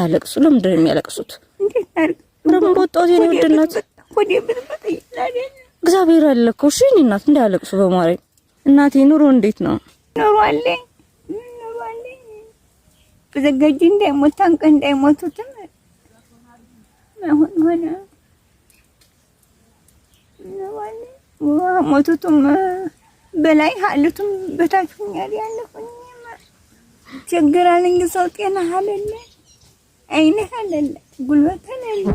አለቅሱ። ለምንድን ነው የሚያለቅሱት? ረምቦጣው የኔ ወድናት እግዚአብሔር አለኮ። እሺ እናት እንዳያለቅሱ በማርያም እናቴ። ኑሮ እንዴት ነው? ኑሮ አለ በዘጋጅ እንዳይሞት አንቀ እንዳይሞቱትም አሁን ሆነ ሞቱትም በላይ ሀሉትም በታች ሆኛል ያለፈኝ ቸግራለኝ። ሰው ጤና አለለ አይነ አለለ ጉልበት አለለ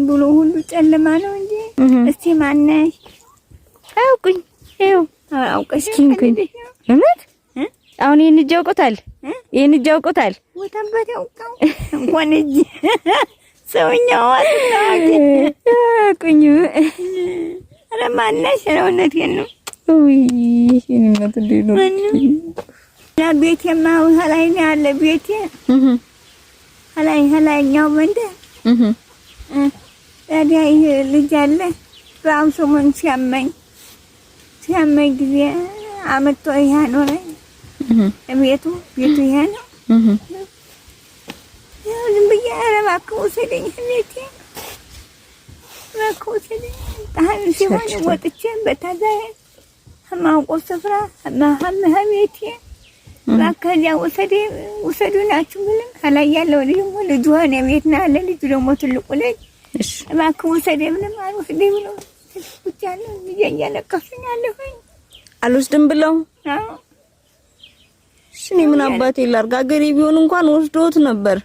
ብሎ ሁሉ ጨለማ ነው እንጂ እስቲ ማነሽ አውቁኝ ይው አውቀሽኝ እምት አሁን ይሄን እጅ ያውቁታል። ይሄን እጅ ያውቁታል። ወጣበት ያውቃው እንኳን እጅ ሰውኛው አጥናኝ አረ ማነሽ ረውነቴን ነው ወይ ይሄንነት ዲኖ ያ ቤቴማ ሀላይ ነው ያለ ቤቴ ሀላይኛው ወንደ ታዲያ ይሄ ልጅ አለ በአሁን ሰሞን ሲያመኝ ጊዜ አመጣ ይሄ ነው ላይ ቤቱ ይሄ ነው ዝም ብዬ እባክህ ውሰደኝ ቤቴ እባክህ ውሰደኝ ታህል ሲሆን ወጥቼ በታዛዬ ማውቀው ስፍራ ቤቴ እባክህ እዚያ ውሰዱ ናችሁ ብለን ከላይ ያለው ልጁ ሆነ ቤት ነው ያለ ልጁ ደግሞ ትልቁ ልጅ እባክህ ውሰደኝ ብለን አልወስደኝ ብለው ብቻ ነው እያለቀሱኝ አለሁኝ አልወስድም ብለው እኔ ምን አባቴ ላርጋ ገሪ ቢሆን እንኳን ወስዶት ነበር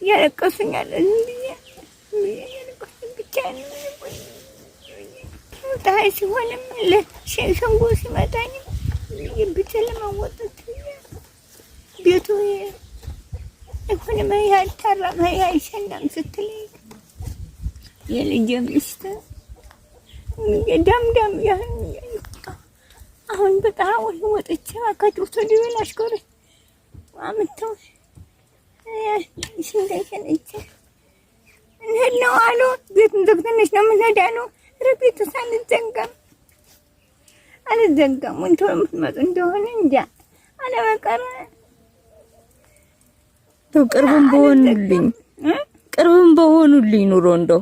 ያለቀሱኝ አለ እንዴ ብቻ ነው ታይ ሲሆንም ለሸንጎ ሲመጣኝ ይብተለ ማወጣት ቤቱ እኮነ ማይሃል ታራማ ያይሸናም ስትል የልጅም እስተ ደም ያህን አሁን በጣም ወጥቼ አካቱት ዲላሽ ኮረ አመጣው ሽንገሽን እቺ እንሄድነው አሉ ቤት እንደግተነሽ ነው የምንሄዳለው ረቤት ሳንዘንጋም አልዘንጋም እንትን የምትመጡ እንደሆነ እንጃ አለበቀረ ቅርብም በሆኑልኝ ኑሮ እንደው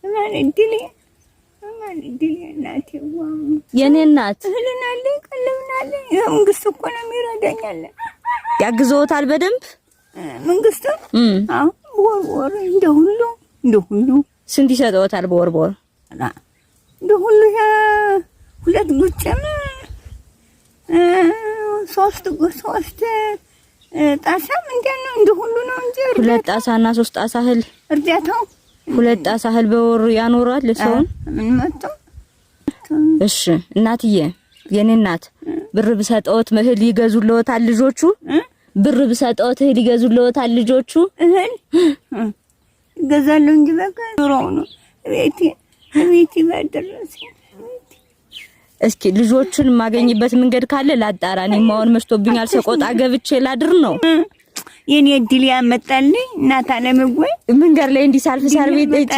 ማን እድል እናቴ የኔ እናት ህልናለ ቀለምናለ መንግስት እኮ ነው የሚረዳኛል ያግዞታል በደንብ መንግስት ወር እንደሁሉ ስንት ይሰጣዎታል በወር እንደሁሉ ሁለት ጉጭም ሶስት ጣሳ ምንድን ነው እንደሁሉ ነው እንጂ ሁለት ጣሳና ሶስት ጣሳ እህል እርዳታው ሁለት ጣሳ እህል በወር ያኖራል ሰውን ምን መጣ እሺ እናትዬ የኔ እናት ብር ብሰጠዎት እህል ይገዙልዎታል ልጆቹ ብር ብሰጠዎት እህል ይገዙልዎታል ልጆቹ እህል ገዛለው እንጂ በቃ ኑሮው ነው ቤቴ ባደረሰ እስኪ ልጆቹን ማገኝበት መንገድ ካለ ላጣራ እኔም አሁን መስቶብኛል ሰቆጣ ገብቼ ላድር ነው የኔ እድል ያመጣልኝ እናት አለምጎይ መንገድ ላይ እንዲሳልፍ ሳርቤት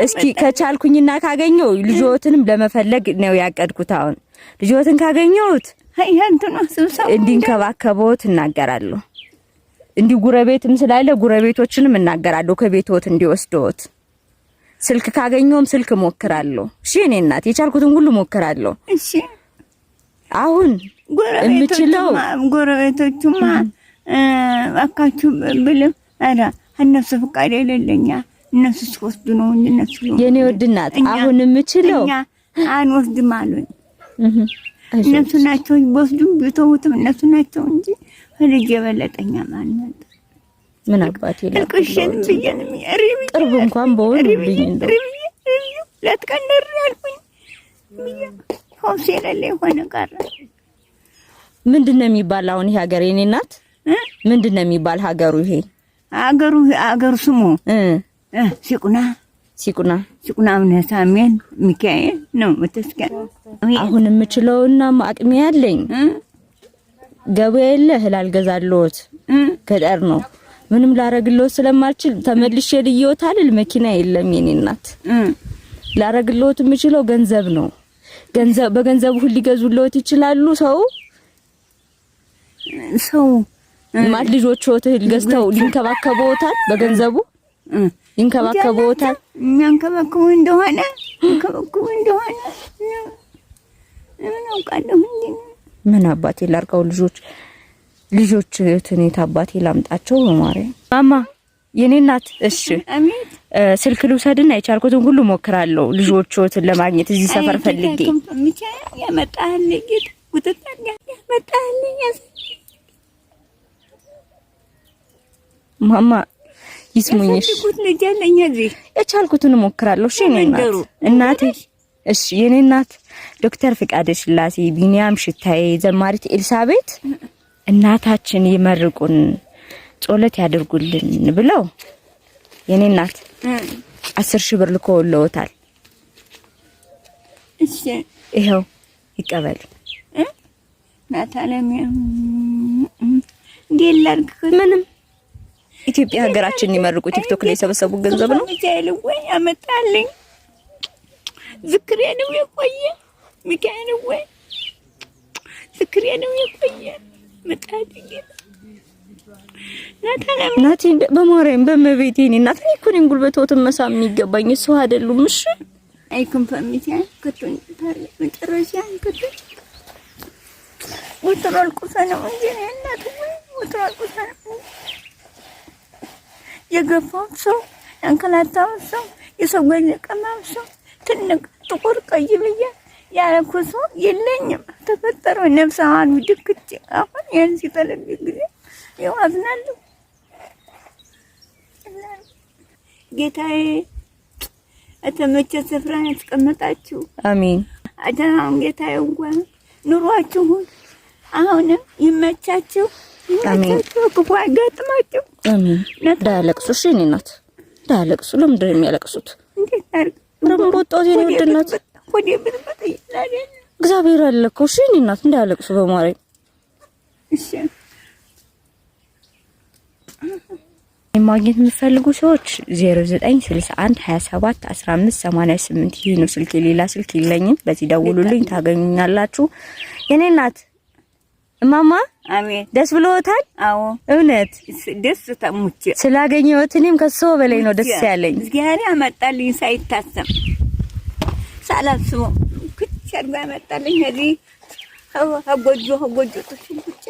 እስኪ ከቻልኩኝና ካገኘው ልጆትንም ለመፈለግ ነው ያቀድኩት አሁን ልጆትን ካገኘሁት አይንተና ስብሰባ እንዲንከባከቦት እናገራለሁ እንዲ ጉረቤትም ስላለ ጉረቤቶችንም እናገራለሁ ከቤቶት እንዲወስዶት ስልክ ካገኘውም ስልክ ሞክራለሁ እሺ እኔ እናት የቻልኩትን ሁሉ ሞክራለሁ እሺ አሁን እምችለው ጉረቤቶቹማ አካችሁ ብለም አራ እነሱ ፍቃድ የሌለኛ እነሱ ወስዱ ነው እነሱ የኔ ወድናት አሁን እምችለው አንወስድም አሉኝ እነሱ ናቸው ወስዱም ቢተውትም እነሱ ናቸው እንጂ ልጅ የበለጠኛ ማለት ምን አባቴ ለቅሽን ብየንም ቅርብ እንኳን በወሉልኝ እንደው ለትቀነር ያልኩኝ ሆሴለ ላይ ሆነ ቀረ ምንድነው የሚባል አሁን ይሄ ሀገር የኔ እናት ምንድነው የሚባል ሀገሩ ይሄ ሀገሩ ስሙ ሲቁና ምነሳሜን ሚካኤል ነው ወተስከ አሁን የምችለውና አቅሜ ያለኝ ገበያ የለ ህላል ገዛለሁት ከደር ነው ምንም ላረግልዎት ስለማልችል ተመልሼ ልየውታል መኪና የለም የኔ እናት ላረግልዎት የምችለው ገንዘብ ነው በገንዘቡ ሁሉ ሊገዙልዎት ይችላሉ ሰው ሰው ማለት ልጆችዎት ገዝተው ሊንከባከቡታል በገንዘቡ ይንከባከቡታል የሚያንከባከቡ እንደሆነ ምን አውቃለሁ እንዴ ምን አባቴ ላርቀው ልጆች ትኔት አባቴ ላምጣቸው በማርያም ማማ የኔ እናት እሺ አሜን ስልክ ልውሰድና የቻልኩትን ሁሉ ሞክራለሁ ልጆችዎትን ለማግኘት እዚህ ሰፈር ፈልጌ ያመጣልኝ ጉተታኛ ያመጣልኝ ማማ ይስሙኝሽ ልጅ አለኝ እዚህ የቻልኩትን ሞክራለሁ እሺ እናቴ እሺ የኔ እናት ዶክተር ፍቃደ ስላሴ ቢኒያም ሽታዬ ዘማሪት ኤልሳቤት እናታችን ይመርቁን ጾለት ያድርጉልን ብለው የኔ እናት 10,000 ብር ልኮልዎታል እሺ ይሄው ይቀበል ናታለም እንዴላርክ ምንም ኢትዮጵያ ሀገራችን ይመርቁ ቲክቶክ ላይ ሰበሰቡ ገንዘብ ነው ሚካኤል ወይ አመጣልኝ ዝክሬ ነው የቆየ ሚካኤል ወይ ዝክሬ ነው የቆየ መጣልኝ ናታለም ናቲ በማርያም በመቤቴኒ ናቲ እኮ ነኝ ጉልበቶትን መሳም የሚገባኝ እሱ አይደሉም እሺ አይኩም ፈሚቲያ ከቱን ታለ መጨረሻን ከቱን ወጥሯል ቁሰነው እንጂ እናት ወይ ወጥሯል ቁሰነው የገፋው ሰው አንከላታው ሰው የሰው ገለቀማው ሰው ትንቅ ጥቁር ቀይ ብዬ ያረኩሶ የለኝም ተፈጠረው ነፍሳን ድክት አሁን ያን ሲተለብ ጊዜ ያዋዝናለሁ ጌታዬ አተመቸ ስፍራ ያስቀመጣችሁ አሜን አዳም ጌታዬ እንኳን ኑሯችሁ አሁን ይመቻችሁ አሜን ክፉ አይገጥማችሁ አሜን ዳለቅሱ እሺ እኔ እናት ዳለቅሱ ለምንድን ነው የሚያለቅሱት እንዴት ታርቅ ምንም ቦታው የኔ ውድነት ወዴ ብትበጥ ይላል እግዚአብሔር አለከው እሺ እኔ እናት እንዳለቅሱ በማርያም እሺ ማግኘት የምትፈልጉ ሰዎች 0961271588 ይሄ ነው ስልክ ሌላ ስልክ የለኝም በዚህ ደውሉልኝ ታገኙኛላችሁ የኔ እናት እማማ አሜን ደስ ብሎታል አዎ እውነት ደስ ተሙቼ ስላገኘሁት እኔም ከሰው በላይ ነው ደስ ያለኝ እግዚአብሔር ያመጣልኝ ሳይታሰብ ሳላስበው ክች አድርጎ ያመጣልኝ እዚህ ሀጎጆ ተሽልኩቼ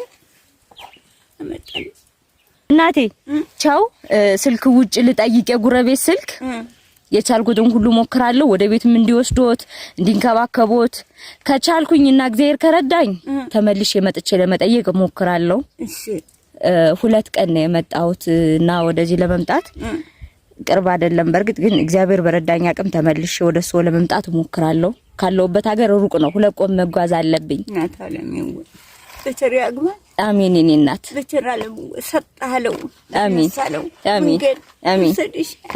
አመጣልኝ እናቴ ቻው ስልክ ውጭ ልጠይቅ የጉረቤት ስልክ የቻልኩትን ሁሉ ሞክራለሁ ወደ ቤትም እንዲወስዶት እንዲንከባከቦት ከቻልኩኝና እግዚአብሔር ከረዳኝ ተመልሼ መጥቼ ለመጠየቅ ሞክራለሁ እሺ 2 ቀን ነው የመጣሁትና ወደዚህ ለመምጣት ቅርብ አይደለም በርግጥ ግን እግዚአብሔር በረዳኝ አቅም ተመልሼ ወደሱ ለመምጣት ሞክራለሁ ካለውበት ሀገር ሩቅ ነው 2 ቀን መጓዝ አለብኝ ናታለም ይወ በቸሪያ አግባ አሜን እኔ እናት በቸራለም ሰጣለው አሜን አሜን አሜን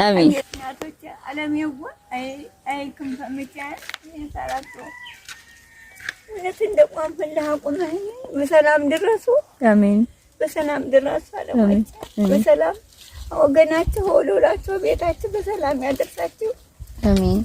አሜን ናቶች ዓለም ይወ አይ ከምፈምቻ ይሰራቱ ለትንደቋን ፈላህ ቆመኝ በሰላም ድረሱ አሜን በሰላም ድረሱ አለማች በሰላም ወገናቸው ወሎላቸው ቤታቸው በሰላም ያደርሳቸው አሜን